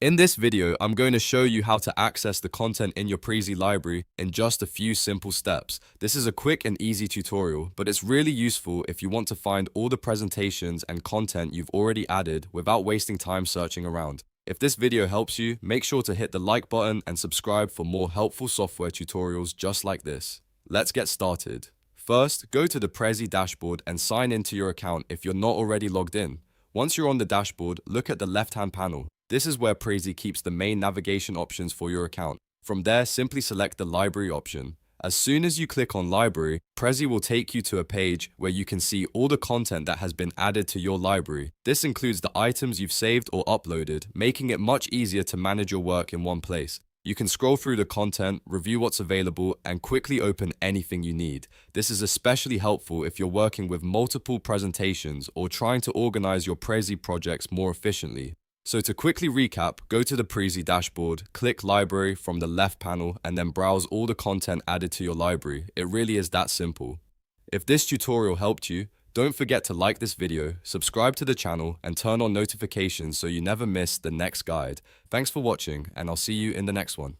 In this video, I'm going to show you how to access the content in your Prezi library in just a few simple steps. This is a quick and easy tutorial, but it's really useful if you want to find all the presentations and content you've already added without wasting time searching around. If this video helps you, make sure to hit the like button and subscribe for more helpful software tutorials just like this. Let's get started. First, go to the Prezi Dashboard and sign into your account if you're not already logged in. Once you're on the dashboard, look at the left-hand panel. This is where Prezi keeps the main navigation options for your account. From there, simply select the library option. As soon as you click on library, Prezi will take you to a page where you can see all the content that has been added to your library. This includes the items you've saved or uploaded, making it much easier to manage your work in one place. You can scroll through the content, review what's available, and quickly open anything you need. This is especially helpful if you're working with multiple presentations or trying to organize your Prezi projects more efficiently. So to quickly recap, go to the Prezi dashboard, click library from the left panel, and then browse all the content added to your library. It really is that simple. If this tutorial helped you, don't forget to like this video, subscribe to the channel, and turn on notifications so you never miss the next guide. Thanks for watching, and I'll see you in the next one.